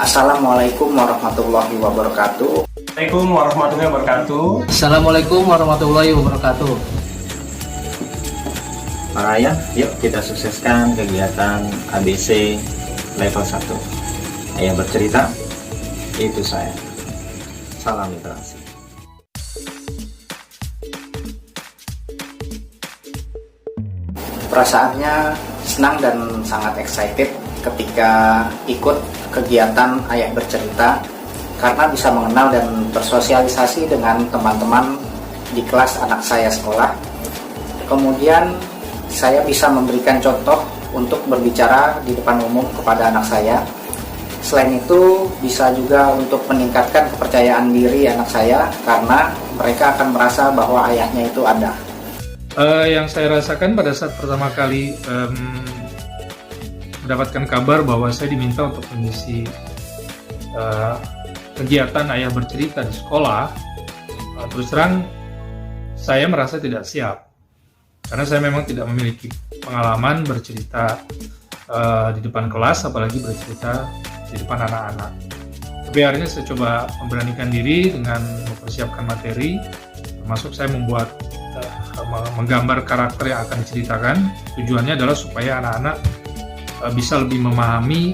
Assalamualaikum warahmatullahi wabarakatuh. Assalamualaikum warahmatullahi wabarakatuh. Assalamualaikum warahmatullahi wabarakatuh. Para ayah, yuk kita sukseskan kegiatan ABC level 1. Ayah bercerita, itu saya. Salam literasi. Perasaannya senang dan sangat excited ketika ikut kegiatan Ayah Bercerita karena bisa mengenal dan bersosialisasi dengan teman-teman di kelas anak saya sekolah. Kemudian saya bisa memberikan contoh untuk berbicara di depan umum kepada anak saya. Selain itu bisa juga untuk meningkatkan kepercayaan diri anak saya karena mereka akan merasa bahwa ayahnya itu ada. Yang saya rasakan pada saat pertama kali mendapatkan kabar bahwa saya diminta untuk mengisi kegiatan Ayah Bercerita di sekolah, terus terang saya merasa tidak siap karena saya memang tidak memiliki pengalaman bercerita di depan kelas, apalagi bercerita di depan anak-anak. Tapi akhirnya saya coba memberanikan diri dengan mempersiapkan materi, termasuk saya membuat menggambar karakter yang akan diceritakan. Tujuannya adalah supaya anak-anak bisa lebih memahami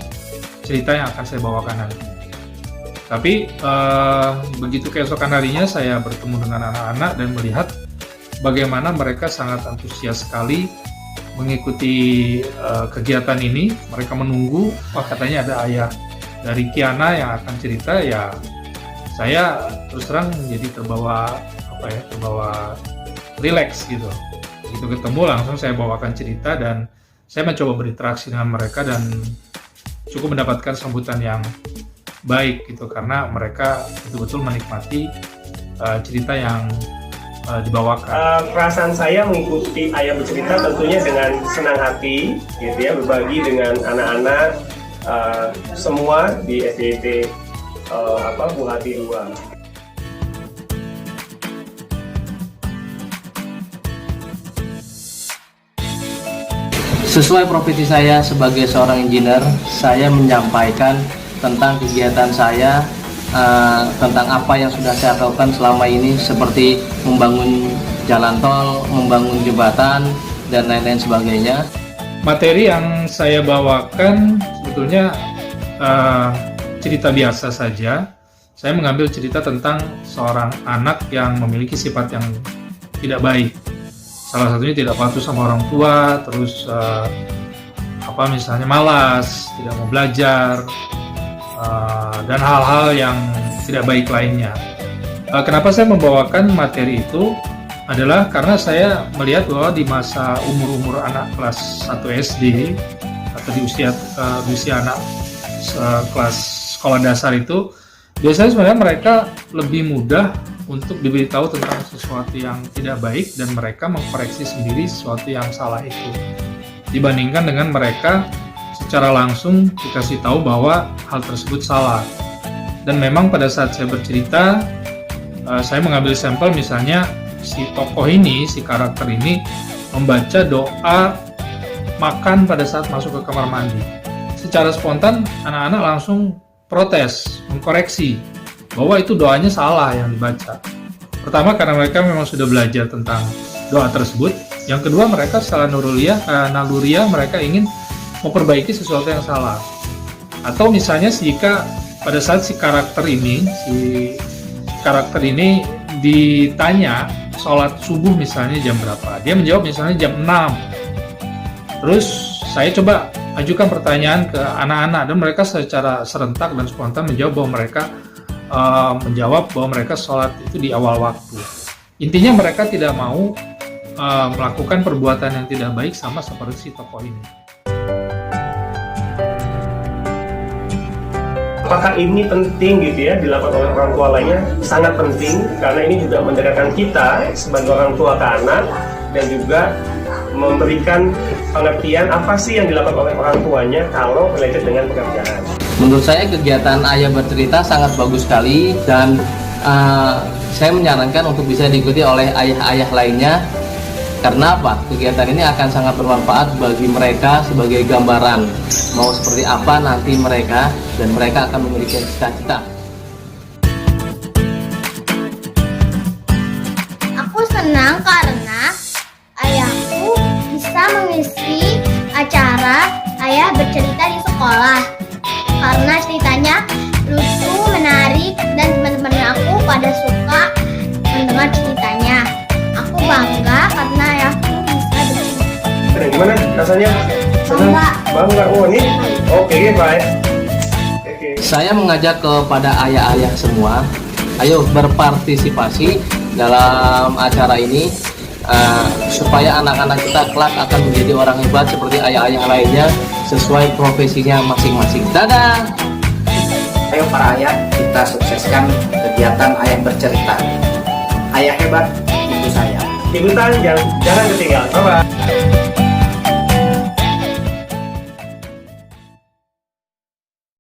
cerita yang akan saya bawakan nanti. Tapi begitu keesokan harinya saya bertemu dengan anak-anak dan melihat bagaimana mereka sangat antusias sekali mengikuti kegiatan ini. Mereka menunggu, wah katanya ada ayah dari Kiana yang akan cerita. Ya saya terus terang jadi terbawa relax gitu. Begitu ketemu langsung saya bawakan cerita dan saya mencoba berinteraksi dengan mereka dan cukup mendapatkan sambutan yang baik gitu karena mereka betul-betul menikmati cerita yang dibawakan. Perasaan saya mengikuti Ayah Bercerita tentunya dengan senang hati, gitu ya, berbagi dengan anak-anak semua di SDT Buhati 2. Sesuai profesi saya sebagai seorang engineer, saya menyampaikan tentang kegiatan saya, tentang apa yang sudah saya lakukan selama ini, seperti membangun jalan tol, membangun jembatan, dan lain-lain sebagainya. Materi yang saya bawakan sebetulnya cerita biasa saja. Saya mengambil cerita tentang seorang anak yang memiliki sifat yang tidak baik. Salah satunya tidak patuh sama orang tua, terus misalnya malas, tidak mau belajar, dan hal-hal yang tidak baik lainnya. Kenapa saya membawakan materi itu adalah karena saya melihat bahwa di masa umur anak kelas 1 SD atau di usia anak kelas sekolah dasar itu, biasanya sebenarnya mereka lebih mudah untuk diberitahu tentang sesuatu yang tidak baik dan mereka mengkoreksi sendiri sesuatu yang salah itu, dibandingkan dengan mereka secara langsung dikasih tahu bahwa hal tersebut salah. Dan memang pada saat saya bercerita, saya mengambil sampel, misalnya si tokoh ini, si karakter ini membaca doa makan pada saat masuk ke kamar mandi. Secara spontan anak-anak langsung protes, mengkoreksi bahwa itu doanya salah yang dibaca. Pertama karena mereka memang sudah belajar tentang doa tersebut. Yang kedua mereka secara naluriah mereka ingin memperbaiki sesuatu yang salah. Atau misalnya jika pada saat si karakter ini ditanya sholat subuh misalnya jam berapa, dia menjawab misalnya jam 6. Terus saya coba ajukan pertanyaan ke anak-anak dan mereka secara serentak dan spontan menjawab bahwa mereka sholat itu di awal waktu. Intinya mereka tidak mau melakukan perbuatan yang tidak baik sama seperti si tokoh ini. Apakah ini penting gitu ya dilakukan oleh orang tua lainnya? Sangat penting karena ini juga mendekatkan kita sebagai orang tua ke anak dan juga memberikan pengertian apa sih yang dilakukan oleh orang tuanya kalau related dengan pekerjaan. Menurut saya kegiatan Ayah Bercerita sangat bagus sekali dan saya menyarankan untuk bisa diikuti oleh ayah-ayah lainnya Karena apa? Kegiatan ini akan sangat bermanfaat bagi mereka sebagai gambaran mau seperti apa nanti mereka, dan mereka akan memiliki cita-cita. Aku senang karena ayahku bisa mengisi acara Ayah Bercerita di sekolah. Karena ceritanya lucu, menarik, dan teman-teman aku pada suka mendengar ceritanya. Aku bangga karena ayahku bisa bercerita. Gimana rasanya? Senang? Bangga. Bangga. Oh ini? Oke, baik. Oke. Saya mengajak kepada ayah-ayah semua, ayo berpartisipasi dalam acara ini, supaya anak-anak kita kelak akan menjadi orang hebat seperti ayah-ayah lainnya sesuai profesinya masing-masing. Dadah! Ayo para ayah, kita sukseskan kegiatan Ayah Bercerita. Ayah hebat, ibu sayang. Ikutan, jangan ketinggalan. Bye-bye.